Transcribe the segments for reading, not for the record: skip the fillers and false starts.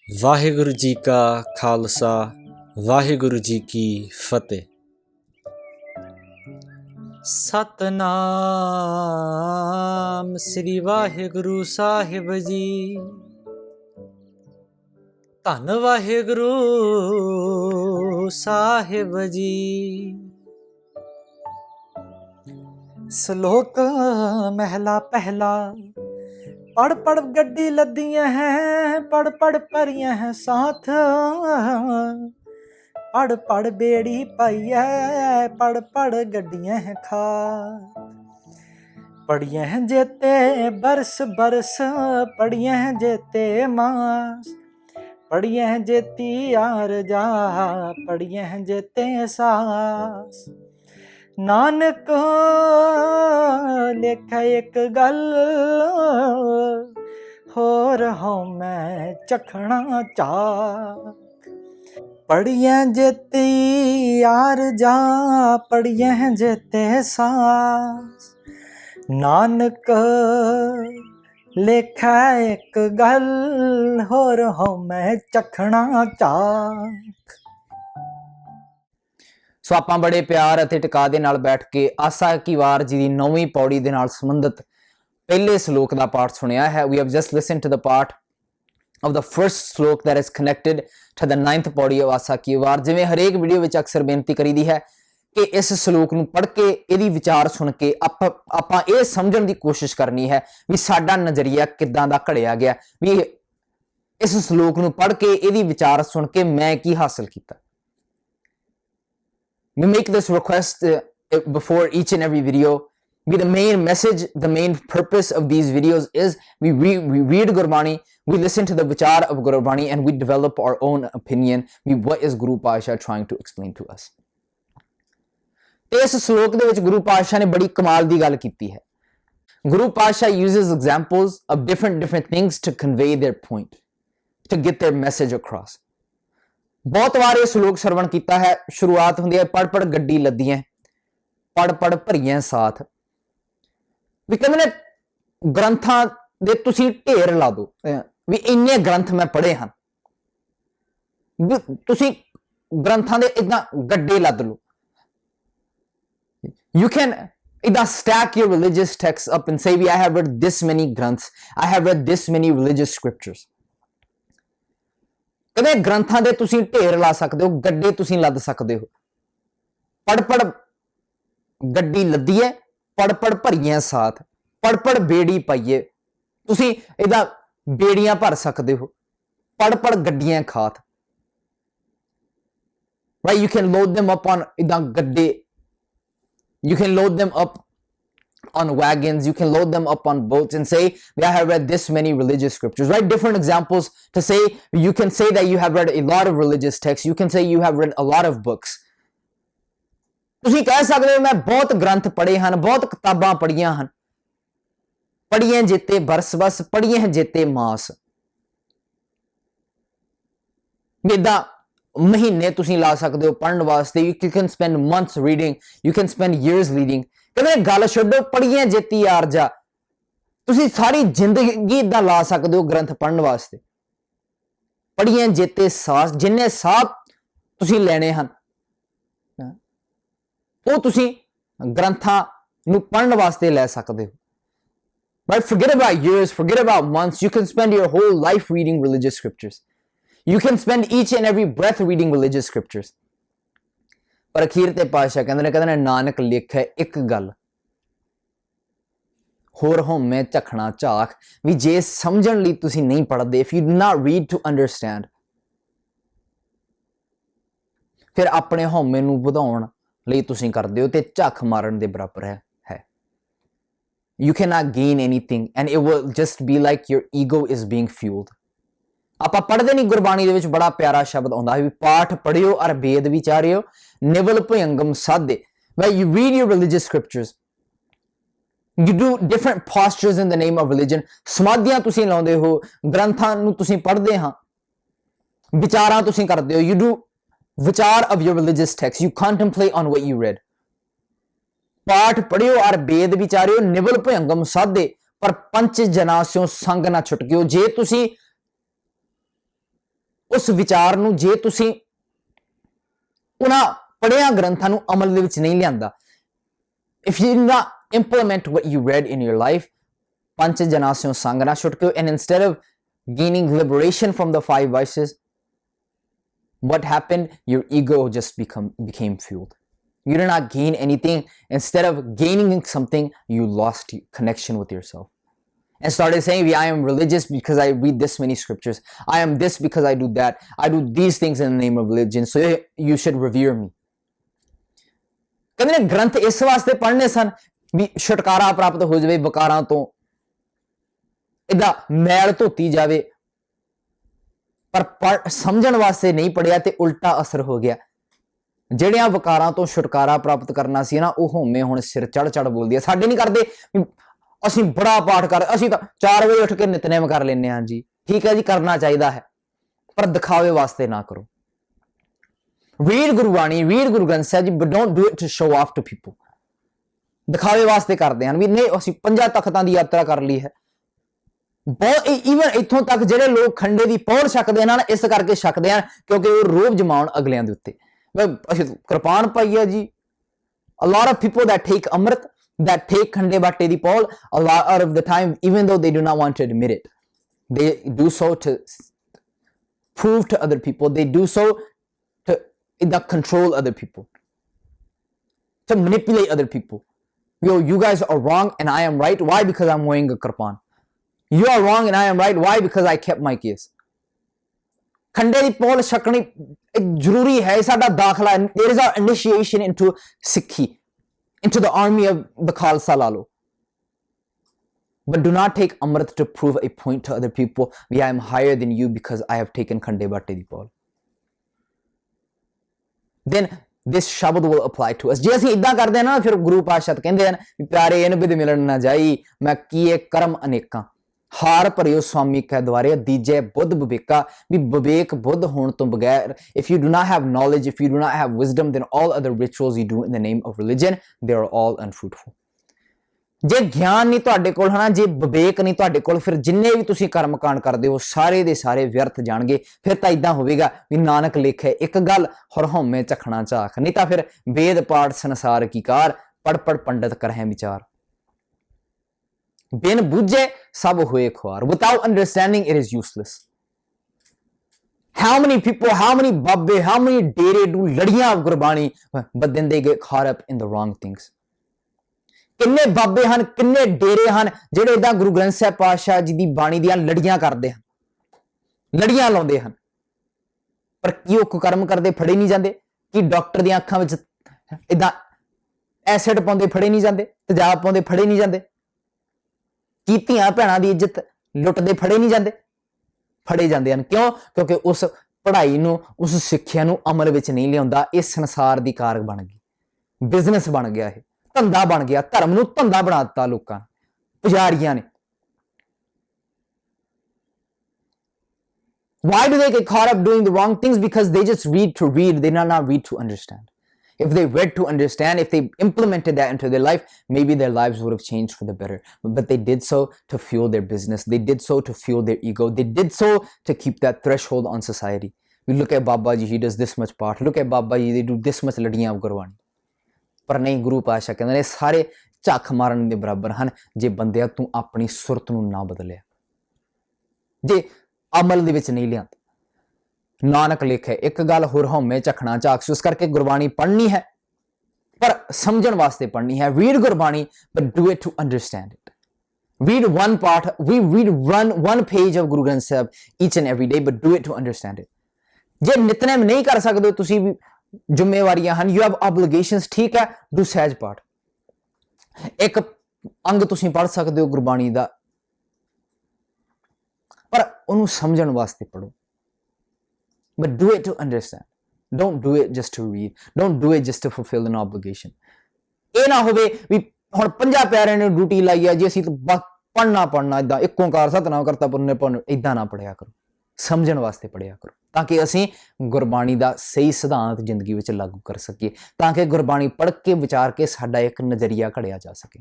ਵਾਹਿਗੁਰੂ ਜੀ ਕਾ ਖਾਲਸਾ ਵਾਹਿਗੁਰੂ ਜੀ ਕੀ ਫਤਿਹ। ਸਤਨਾਮ ਸ੍ਰੀ ਵਾਹਿਗੁਰੂ ਸਾਹਿਬ ਜੀ। ਧੰਨ ਵਾਹਿਗੁਰੂ ਸਾਹਿਬ ਜੀ। ਸ਼ਲੋਕ ਮਹਿਲਾ ਪਹਿਲਾ। पढ़ पढ़ गड्डी लदियां हैं, पढ़ पढ़ परियां हैं साथ। पढ़ पढ़ बेड़ी पाई है, पढ़ पढ़ गड्डियां हैं खात। पढ़ियां हैं जेते बरस बरस, पढ़ियां हैं जेते मास। पढ़ियां हैं जेती यार जा, पढ़ियां हैं जेते सास। नानक लेखा एक गल, होर हो मैं चखना चाक। पढ़िया जेती यार जा, पढ़िया जेते सास। नानक लेखा एक गल, होर हो मैं चखना चाक। ਸੋ ਆਪਾਂ ਬੜੇ ਪਿਆਰ ਅਤੇ ਟਿਕਾ ਦੇ ਨਾਲ ਬੈਠ ਕੇ ਆਸਾ ਕੀ ਵਾਰ ਜੀ ਦੀ 9ਵੀਂ ਪੌੜੀ ਦੇ ਨਾਲ ਸੰਬੰਧਿਤ ਪਹਿਲੇ ਸ਼ਲੋਕ ਦਾ ਪਾਠ ਸੁਣਿਆ ਹੈ। We have just listened to the part of the first sloka that is connected to the 9th ਪੌੜੀ of ਆਸਾ ਕੀ ਵਾਰ। ਜਿਵੇਂ ਹਰੇਕ ਵੀਡੀਓ ਵਿੱਚ ਅਕਸਰ ਬੇਨਤੀ ਕਰੀਦੀ ਹੈ ਕਿ ਇਸ ਸ਼ਲੋਕ ਨੂੰ ਪੜ੍ਹ ਕੇ ਇਹਦੀ ਵਿਚਾਰ ਸੁਣ ਕੇ ਆਪਾਂ ਇਹ ਸਮਝਣ ਦੀ ਕੋਸ਼ਿਸ਼ ਕਰਨੀ ਹੈ ਵੀ ਸਾਡਾ ਨਜ਼ਰੀਆ ਕਿੱਦਾਂ ਦਾ ਘੜਿਆ ਗਿਆ, ਵੀ ਇਸ ਸ਼ਲੋਕ ਨੂੰ ਪੜ੍ਹ ਕੇ ਇਹਦੀ ਵਿਚਾਰ ਸੁਣ ਕੇ ਮੈਂ ਕੀ ਹਾਸਲ ਕੀਤਾ। We make this request before each and every video. The main message, the main purpose of these videos is we read Gurbani, we listen to the vichar of Gurbani, and we develop our own opinion. What is Guru Pasha trying to explain to us? ਇਸ ਸ਼ਲੋਕ ਦੇ ਵਿੱਚ ਗੁਰੂ ਪਾਤਸ਼ਾਹ ਨੇ ਬੜੀ ਕਮਾਲ ਦੀ ਗੱਲ ਕੀਤੀ ਹੈ। Guru Pasha uses examples of different things to convey their point, to get their message across. ਬਹੁਤ ਵਾਰ ਇਹ ਸ਼ਲੋਕ ਸਰਵਣ ਕੀਤਾ ਹੈ। ਸ਼ੁਰੂਆਤ ਹੁੰਦੀ ਹੈ ਪੜ ਪੜ ਗੱਡੀ ਲੱਦੀਆਂ, ਪੜ ਪੜ ਭਰੀਆਂ ਸਾਥ। ਵੀ ਕਹਿੰਦੇ ਨੇ ਗ੍ਰੰਥਾਂ ਦੇ ਤੁਸੀਂ ਢੇਰ ਲਾ ਦਿਓ, ਵੀ ਇੰਨੇ ਗ੍ਰੰਥ ਮੈਂ ਪੜ੍ਹੇ ਹਨ। ਤੁਸੀਂ ਗ੍ਰੰਥਾਂ ਦੇ ਇਦਾਂ ਗੱਡੇ ਲੱਦ ਲਓ। You can ਇਦਾਂ stack your religious texts up and say, I have read this many granths, I have read this many religious scriptures. ਕਹਿੰਦੇ ਗ੍ਰੰਥਾਂ ਦੇ ਤੁਸੀਂ ਢੇਰ ਲਾ ਸਕਦੇ ਹੋ, ਗੱਡੇ ਤੁਸੀਂ ਲੱਦ ਸਕਦੇ ਹੋ। ਪੜ ਪੜ ਗੱਡੀ ਲੱਦੀਏ, ਪੜ ਪੜ ਭਰੀਆਂ ਸਾਥ, ਪੜ ਪੜ ਬੇੜੀ ਪਾਈਏ। ਤੁਸੀਂ ਇਹਦਾ ਬੇੜੀਆਂ ਭਰ ਸਕਦੇ ਹੋ, ਪੜ ਪੜ ਗੱਡੀਆਂ ਖਾਤ। Right? You can load them up on ਇਦਾਂ ਗੱਡੇ, you can load them up on wagons, you can load them up on boats and say, I have read this many religious scriptures, right? Different examples to say, you can say that you have read a lot of religious texts, you can say you have read a lot of books. ਤੁਸੀਂ ਕਹਿ ਸਕਦੇ ਹੋ ਮੈਂ ਬਹੁਤ ਗ੍ਰੰਥ ਪੜ੍ਹੇ ਹਨ, ਬਹੁਤ ਕਿਤਾਬਾਂ ਪੜ੍ਹੀਆਂ ਹਨ। ਪੜ੍ਹੀਆਂ ਜੇਤੇ ਬਰਸ ਬਸ, ਪੜ੍ਹੀਆਂ ਜੇਤੇ ਮਾਸ। ਏਦਾਂ ਮਹੀਨੇ ਤੁਸੀਂ ਲਾ ਸਕਦੇ ਹੋ ਪੜ੍ਹਨ ਵਾਸਤੇ। You can spend months reading, you can spend years reading. ਕਹਿੰਦੇ ਗੱਲ ਛੱਡੋ, ਪੜ੍ਹੀਆਂ ਜੇਤੀ ਯਾਰ ਜਾ। ਤੁਸੀਂ ਸਾਰੀ ਜ਼ਿੰਦਗੀ ਏਦਾਂ ਲਾ ਸਕਦੇ ਹੋ ਗ੍ਰੰਥ ਪੜ੍ਹਨ ਵਾਸਤੇ। ਪੜ੍ਹੀਆਂ ਜੇਤੇ ਸਾਹ, ਜਿੰਨੇ ਸਾਹ ਤੁਸੀਂ ਲੈਣੇ ਹਨ ਉਹ ਤੁਸੀਂ ਗ੍ਰੰਥਾਂ ਨੂੰ ਪੜ੍ਹਨ ਵਾਸਤੇ ਲੈ ਸਕਦੇ ਹੋ। But forget about years, forget about months. You can spend your whole life reading religious scriptures. You can spend each and every breath reading religious scriptures. ਪਰ ਅਖੀਰ ਤੇ ਪਾਤਸ਼ਾਹ ਕਹਿੰਦੇ ਨੇ ਨਾਨਕ ਲਿਖੇ ਇੱਕ ਗੱਲ, ਹੋਰ ਹਉਮੈ ਝਖਣਾ ਝਾਕ। ਵੀ ਜੇ ਸਮਝਣ ਲਈ ਤੁਸੀਂ ਨਹੀਂ ਪੜ੍ਹਦੇ, if you do not read to understand, ਫਿਰ ਆਪਣੇ ਹਉਮੈ ਨੂੰ ਵਧਾਉਣ ਲਈ ਤੁਸੀਂ ਕਰਦੇ ਹੋ ਤੇ ਝੱਖ ਮਾਰਨ ਦੇ ਬਰਾਬਰ ਹੈ। You cannot gain anything and it will just be like your ego is being fueled. ਆਪਾਂ ਪੜ੍ਹਦੇ ਨਹੀਂ, ਗੁਰਬਾਣੀ ਦੇ ਵਿੱਚ ਬੜਾ ਪਿਆਰਾ ਸ਼ਬਦ ਆਉਂਦਾ ਹੈ ਵੀ ਪਾਠ ਪੜ੍ਹਿਓ ਅਰ ਵੇਦ ਵਿਚਾਰਿਓ, ਨਿਵਲ ਭਯੰਗਮ ਸਾਧੇ। When you read your religious scriptures, you do different postures in the name of religion. ਸਮਾਧੀਆਂ ਤੁਸੀਂ ਲਾਉਂਦੇ ਹੋ, ਗ੍ਰੰਥਾਂ ਨੂੰ ਤੁਸੀਂ ਪੜ੍ਹਦੇ ਹਾਂ, ਵਿਚਾਰਾਂ ਤੁਸੀਂ ਕਰਦੇ ਹੋ। You do ਵਿਚਾਰ of your religious text, you contemplate on what you read. ਪਾਠ ਪੜ੍ਹਿਓ ਅਰ ਵੇਦ ਵਿਚਾਰਿਓ, ਨਿਵਲ ਭਯੰਗਮ ਸਾਧੇ, ਪਰ ਪੰਚ ਜਨਾ ਸਿਓ ਸੰਗ ਨਾ ਛੁਟਕਿਓ। ਜੇ ਤੁਸੀਂ ਉਸ ਵਿਚਾਰ ਨੂੰ ਜੇ ਤੁਸੀਂ ਉਹਨਾਂ ਪੜ੍ਹਿਆ ਗ੍ਰੰਥਾਂ ਨੂੰ ਅਮਲ ਦੇ ਵਿੱਚ ਨਹੀਂ ਲਿਆਂਦਾ, if you do not implement what you read in your life, ਪੰਜ ਜਨਾਂ ਸਿਓ ਸੰਗ ਨਾ ਛੁਟਕਿਓ, and instead of gaining liberation from the 5 vices, what happened? Your ego just became fueled. You did not gain anything. Instead of gaining something, you lost connection with yourself and started saying, I am religious because I read this many scriptures. I am this because I do that. I do these things in the name of religion, so you should revere me. ਕਹਿੰਦੇ ਨੇ ਗ੍ਰੰਥ ਇਸ ਵਾਸਤੇ ਪੜ੍ਹਨੇ ਸਨ ਵੀ ਛੁਟਕਾਰਾ ਪ੍ਰਾਪਤ ਹੋ ਜਾਵੇ ਵਿਕਾਰਾਂ ਤੋਂ, ਇਦਾਂ ਮੈਲ ਧੋਤੀ ਜਾਵੇ, ਪਰ ਸਮਝਣ ਵਾਸਤੇ ਨਹੀਂ ਪੜਿਆ ਤੇ ਉਲਟਾ ਅਸਰ ਹੋ ਗਿਆ। ਜਿਹੜਿਆਂ ਵਿਕਾਰਾਂ ਤੋਂ ਛੁਟਕਾਰਾ ਪ੍ਰਾਪਤ ਕਰਨਾ ਸੀ ਨਾ, ਉਹ ਹੋਮੇ ਹੁਣ ਸਿਰ ਚੜ ਬੋਲਦੀ ਆ। ਸਾਡੇ ਨਹੀਂ ਕਰਦੇ, ਅਸੀਂ ਬੜਾ ਪਾਠ ਕਰ, ਅਸੀਂ ਤਾਂ 4 ਵਜੇ ਉੱਠ ਕੇ ਨਿਤਨੇਮ ਕਰ ਲੈਂਦੇ ਹਾਂ ਜੀ। ਠੀਕ ਹੈ ਜੀ, ਕਰਨਾ ਚਾਹੀਦਾ ਹੈ, ਪਰ ਦਿਖਾਵੇ ਵਾਸਤੇ ਨਾ ਕਰੋ। Read Gurbani, read Guru Granth Sahib ji, but don't do it to show off to people. ਦਿਖਾਵੇ ਵਾਸਤੇ ਕਰਦੇ ਹਨ ਵੀ ਨਹੀਂ ਅਸੀਂ 5 ਤਖਤਾਂ ਦੀ ਯਾਤਰਾ ਕਰ ਲਈ ਹੈ। ਬਹੁਤ ਈਵਨ ਇੱਥੋਂ ਤੱਕ ਜਿਹੜੇ ਲੋਕ ਖੰਡੇ ਦੀ ਪੌੜ ਛਕਦੇ ਹਨ, ਇਸ ਕਰਕੇ ਛਕਦੇ ਹਨ ਕਿਉਂਕਿ ਉਹ ਰੋਬ ਜਮਾਉਣ ਅਗਲਿਆਂ ਦੇ ਉੱਤੇ। ਅਸੀਂ ਕਿਰਪਾਨ ਪਾਈ ਹੈ ਜੀ। A lot of people that take amrit, that take khande batte di paul, a lot of the time, even though they do not want to admit it, they do so to prove to other people, they do so to control other people, to manipulate other people. Yo, you guys are wrong and I am right. Why? Because I'm wearing a kirpan. You are wrong and I am right. Why? Because I kept my case. ਖੰਡੇ ਦੀ ਪੌਲ ਛਕਣੀ ਜ਼ਰੂਰੀ ਹੈ, ਸਾਡਾ ਦਾਖਲਾ। There is our initiation into Sikhi, into the army of the Khalsa ਲਾ ਲਓ। But do not take amrit to prove a point to other people. I am higher than you because I have taken khande batte di paul. Then this shabad will apply to us. ਜੇ ਅਸੀਂ ਇਦਾਂ ਕਰਦੇ ਨਾ, ਫਿਰ ਗੁਰੂ ਪਾਤਸ਼ਾਹ ਕਹਿੰਦੇ ਹਨ ਪਿਆਰੇ ਇਹਨ ਬਿਦ ਮਿਲਣ ਨਾ ਜਾਈ, ਮੈਂ ਕੀਏ ਕਰਮ ਅਨੇਕਾਂ, ਹਾਰ ਭਰਿਓ ਸਵਾਮੀ ਕੈ ਦੁਆਰੇ, ਦੀਜੇ ਬੁੱਧ ਵਿਵੇਕਾ, ਵੀ ਵਿਵੇਕ ਬੁੱਧ ਹੋਣ ਤੋਂ ਬਗੈਰ, if you do not have knowledge, if you do not have wisdom, then all other rituals you do in the name of religion, they are all unfruitful. ਜੇ ਗਿਆਨ ਨਹੀਂ ਤੁਹਾਡੇ ਕੋਲ ਹੈ ਨਾ, ਜੇ ਵਿਵੇਕ ਨਹੀਂ ਤੁਹਾਡੇ ਕੋਲ, ਫਿਰ ਜਿੰਨੇ ਵੀ ਤੁਸੀਂ ਕਰਮ ਕਾਂਡ ਕਰਦੇ ਹੋ ਸਾਰੇ ਦੇ ਸਾਰੇ ਵਿਅਰਥ ਜਾਣਗੇ। ਫਿਰ ਤਾਂ ਇਦਾਂ ਹੋਵੇਗਾ ਵੀ ਨਾਨਕ ਲੇਖੇ ਇੱਕ ਗੱਲ, ਹਰ ਹਉਮੈ ਚਖਣਾ ਝਾਕ, ਨਹੀਂ ਤਾਂ ਫਿਰ ਵੇਦ ਪਾਠ ਸੰਸਾਰ ਕੀ ਕਾਰ, ਪੜ ਪੰਡਤ ਕਰਹਿ ਵਿਚਾਰ, ਬਿਨ ਬੁੱਝੇ ਸਭ ਹੋਏ ਖੁਆਰ। Without understanding, it is useless. How many people, how many babbe, how many dere do ਲੜੀਆਂ Gurbani, but then they get caught up in the wrong things. ਕਿੰਨੇ ਬਾਬੇ ਹਨ, ਕਿੰਨੇ ਡੇਰੇ ਹਨ ਜਿਹੜੇ ਇਦਾਂ ਗੁਰੂ ਗ੍ਰੰਥ ਸਾਹਿਬ ਪਾਤਸ਼ਾਹ ਜੀ ਦੀ ਬਾਣੀ ਦੀਆਂ ਲੜੀਆਂ ਕਰਦੇ ਹਨ, ਲੜੀਆਂ ਲਾਉਂਦੇ ਹਨ, ਪਰ ਕੀ ਉਹ ਕੁਕਰਮ ਕਰਦੇ ਫੜੇ ਨਹੀਂ ਜਾਂਦੇ? ਕੀ ਡਾਕਟਰ ਦੀਆਂ ਅੱਖਾਂ ਵਿੱਚ ਇਦਾਂ ਐਸਿਡ ਪਾਉਂਦੇ ਫੜੇ ਨਹੀਂ ਜਾਂਦੇ? ਤੇਜ਼ਾਬ ਪਾਉਂਦੇ ਫੜੇ ਨਹੀਂ ਜਾਂਦੇ? ਕੀ ਧੀਆਂ ਭੈਣਾਂ ਦੀ ਇੱਜ਼ਤ ਲੁੱਟਦੇ ਫੜੇ ਨਹੀਂ ਜਾਂਦੇ? ਫੜੇ ਜਾਂਦੇ ਹਨ। ਕਿਉਂ? ਕਿਉਂਕਿ ਉਸ ਪੜ੍ਹਾਈ ਨੂੰ, ਉਸ ਸਿੱਖਿਆ ਨੂੰ ਅਮਲ ਵਿੱਚ ਨਹੀਂ ਲਿਆਉਂਦਾ। ਇਹ ਸੰਸਾਰ ਦੀ ਕਾਰ ਬਣ ਗਈ, ਬਿਜ਼ਨਸ ਬਣ ਗਿਆ, ਇਹ ਧੰਦਾ ਬਣ ਗਿਆ। ਧਰਮ ਨੂੰ ਧੰਦਾ ਬਣਾ ਦਿੱਤਾ ਲੋਕਾਂ ਨੇ, ਪੁਜਾਰੀਆਂ ਨੇ। Why do they get caught up doing the wrong things? Because they just read to read, they not read to understand. If they read to understand, if they implemented that into their life, maybe their lives would have changed for the better. But they did so to fuel their business. They did so to fuel their ego. They did so to keep that threshold on society. We look at Baba Ji, he does this much part. Look at Baba Ji, they do this much ladiyaan of Gurwani. ਪਰ ਨਹੀਂ, ਗੁਰੂ ਪਾਤਸ਼ਾਹ ਕਹਿੰਦੇ ਨੇ ਸਾਰੇ ਝੱਖ ਮਾਰਨ ਦੇ ਬਰਾਬਰ ਹਨ ਜੇ ਬੰਦਿਆ ਤੂੰ ਆਪਣੀ ਸੁਰਤ ਨੂੰ ਨਾ ਬਦਲਿਆ, ਜੇ ਅਮਲ ਦੇ ਵਿੱਚ ਨਹੀਂ ਲਿਆਂਦਾ। ਨਾਨਕ ਲੇਖੇ ਇੱਕ ਗੱਲ, ਹੁਰ ਹਉਮੈ ਝਖਣਾ ਝਾਕ। ਇਸ ਕਰਕੇ ਗੁਰਬਾਣੀ ਪੜ੍ਹਨੀ ਹੈ ਪਰ ਸਮਝਣ ਵਾਸਤੇ ਪੜ੍ਹਨੀ ਹੈ। Read Gurbani but do it to understand it. Read one part, we read one page of Guru Granth Sahib each and every day, but do it to understand it. ਜੇ ਨਿਤਨੇਮ ਨਹੀਂ ਕਰ ਸਕਦੇ ਤੁਸੀਂ ਵੀ, ਜ਼ਿੰਮੇਵਾਰੀਆਂ ਹਨ, you have obligations, ਠੀਕ ਹੈ, do ਸਹਿਜ ਪਾਠ। ਇੱਕ ਅੰਗ ਤੁਸੀਂ ਪੜ੍ਹ ਸਕਦੇ ਹੋ ਗੁਰਬਾਣੀ ਦਾ, ਪਰ ਉਹਨੂੰ ਸਮਝਣ ਵਾਸਤੇ ਪੜ੍ਹੋ। But do it to understand. Don't do it just to read. Don't do it just to fulfill an obligation. ਇਹ ਨਾ ਹੋਵੇ ਵੀ ਹੁਣ 50 ਪਿਆਰਿਆਂ ਨੇ ਡਿਊਟੀ ਲਾਈ ਹੈ ਜੀ, ਅਸੀਂ ਤਾਂ ਪੜ੍ਹਨਾ ਇਦਾਂ ਇੱਕ ਓਂਕਾਰ ਸਤਿਨਾਮ ਕਰਤਾ ਪੁਰਨੇ ਪੜ੍ਹਨ, ਇਦਾਂ ਨਾ ਪੜ੍ਹਿਆ ਕਰੋ, ਸਮਝਣ ਵਾਸਤੇ ਪੜ੍ਹਿਆ ਕਰੋ, ਤਾਂ ਕਿ ਅਸੀਂ ਗੁਰਬਾਣੀ ਦਾ ਸਹੀ ਸਿਧਾਂਤ ਜ਼ਿੰਦਗੀ ਵਿੱਚ ਲਾਗੂ ਕਰ ਸਕੀਏ, ਤਾਂ ਕਿ ਗੁਰਬਾਣੀ ਪੜ੍ਹ ਕੇ ਵਿਚਾਰ ਕੇ ਸਾਡਾ ਇੱਕ ਨਜ਼ਰੀਆ ਘੜਿਆ ਜਾ ਸਕੇ।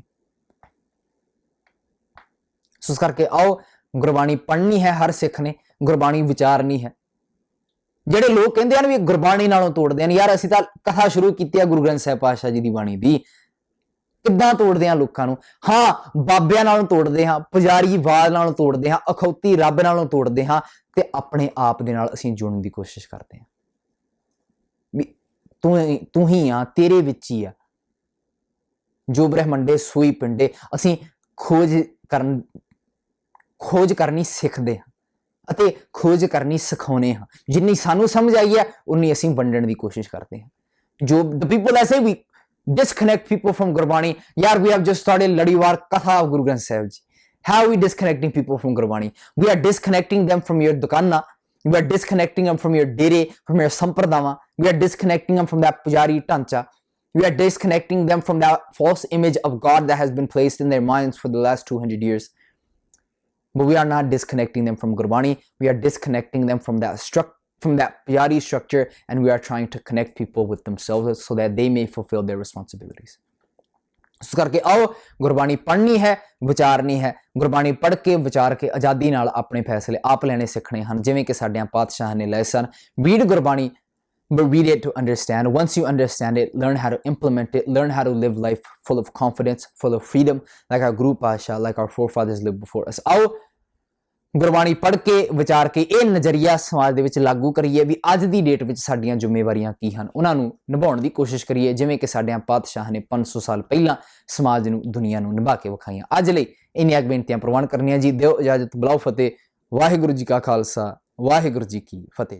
ਸੋ ਇਸ ਕਰਕੇ ਆਓ ਗੁਰਬਾਣੀ ਪੜ੍ਹਨੀ ਹੈ, ਹਰ ਸਿੱਖ ਨੇ ਗੁਰਬਾਣੀ ਵਿਚਾਰਨੀ ਹੈ। ਜਿਹੜੇ ਲੋਕ ਕਹਿੰਦੇ ਹਨ ਵੀ ਗੁਰਬਾਣੀ ਨਾਲੋਂ ਤੋੜਦੇ ਹਨ, ਯਾਰ ਅਸੀਂ ਤਾਂ ਕਥਾ ਸ਼ੁਰੂ ਕੀਤੀ ਆ ਗੁਰੂ ਗ੍ਰੰਥ ਸਾਹਿਬ ਪਾਤਸ਼ਾਹ ਜੀ ਦੀ ਬਾਣੀ ਦੀ, ਕਿੱਦਾਂ ਤੋੜਦੇ ਆ ਲੋਕਾਂ ਨੂੰ? ਹਾਂ, ਬਾਬਿਆਂ ਨਾਲੋਂ ਤੋੜਦੇ ਹਾਂ, ਪੁਜਾਰੀਵਾਦ ਨਾਲੋਂ ਤੋੜਦੇ ਹਾਂ, ਅਖੌਤੀ ਰੱਬ ਨਾਲੋਂ ਤੋੜਦੇ ਹਾਂ, ਤੇ ਆਪਣੇ ਆਪ ਦੇ ਨਾਲ ਅਸੀਂ ਜੁੜਨ ਦੀ ਕੋਸ਼ਿਸ਼ ਕਰਦੇ ਹਾਂ ਵੀ ਤੂੰ ਹੀ ਆ, ਤੇਰੇ ਵਿੱਚ ਹੀ ਆ ਜੋ ਬ੍ਰਹਮੰਡੇ ਸੋਈ ਪਿੰਡੇ। ਅਸੀਂ ਖੋਜ ਕਰਨੀ ਸਿੱਖਦੇ ਹਾਂ ਅਤੇ ਖੋਜ ਕਰਨੀ ਸਿਖਾਉਂਦੇ ਹਾਂ। ਜਿੰਨੀ ਸਾਨੂੰ ਸਮਝ ਆਈ ਹੈ ਉਨੀ ਅਸੀਂ ਵੰਡਣ ਦੀ ਕੋਸ਼ਿਸ਼ ਕਰਦੇ ਹਾਂ। ਜੋ the people ऐसे we disconnect people from Gurbani, yaar we have just started ladiwar katha of Guru Granth Sahib ji. How are we disconnecting people from Gurbani? We are disconnecting them from your dukana, we are disconnecting them from your dere, from your sampradava, we are disconnecting them from that pujari tancha, we are disconnecting them from that false image of God that has been placed in their minds for the last 200 years. But we are not disconnecting them from Gurbani, we are disconnecting them from that pujari structure, and we are trying to connect people with themselves so that they may fulfill their responsibilities. ਇਸ ਕਰਕੇ ਆਓ ਗੁਰਬਾਣੀ ਪੜ੍ਹਨੀ ਹੈ, ਵਿਚਾਰਨੀ ਹੈ। ਗੁਰਬਾਣੀ ਪੜ੍ਹ ਕੇ ਵਿਚਾਰ ਕੇ ਆਜ਼ਾਦੀ ਨਾਲ ਆਪਣੇ ਫੈਸਲੇ ਆਪ ਲੈਣੇ ਸਿੱਖਣੇ ਹਨ, ਜਿਵੇਂ ਕਿ ਸਾਡਿਆਂ ਪਾਤਸ਼ਾਹਾਂ ਨੇ ਲਏ ਸਨ। Read Gurbani, but read it to understand. Once you understand it, learn how to implement it, learn how to live life full of confidence, full of freedom, like our Guru Pasha, like our forefathers lived before us. ਆਓ ਗੁਰਬਾਣੀ ਪੜ੍ਹ ਕੇ ਵਿਚਾਰ ਕੇ ਇਹ ਨਜ਼ਰੀਆ ਸਮਾਜ ਦੇ ਵਿੱਚ ਲਾਗੂ ਕਰੀਏ ਵੀ ਅੱਜ ਦੀ ਡੇਟ ਵਿੱਚ ਸਾਡੀਆਂ ਜ਼ਿੰਮੇਵਾਰੀਆਂ ਕੀ ਹਨ, ਉਹਨਾਂ ਨੂੰ ਨਿਭਾਉਣ ਦੀ ਕੋਸ਼ਿਸ਼ ਕਰੀਏ, ਜਿਵੇਂ ਕਿ ਸਾਡਿਆਂ ਪਾਤਸ਼ਾਹਾਂ ਨੇ 500 ਸਾਲ ਪਹਿਲਾਂ ਸਮਾਜ ਨੂੰ, ਦੁਨੀਆ ਨੂੰ ਨਿਭਾ ਕੇ ਵਿਖਾਈਆਂ। ਅੱਜ ਲਈ ਇੰਨੀਆਂ ਬੇਨਤੀਆਂ ਪ੍ਰਵਾਨ ਕਰਨੀਆਂ ਜੀ। ਦਿਓ ਇਜਾਜ਼ਤ, ਬੁਲਾਓ ਫਤਿਹ। ਵਾਹਿਗੁਰੂ ਜੀ ਕਾ ਖਾਲਸਾ, ਵਾਹਿਗੁਰੂ ਜੀ ਕੀ ਫਤਿਹ।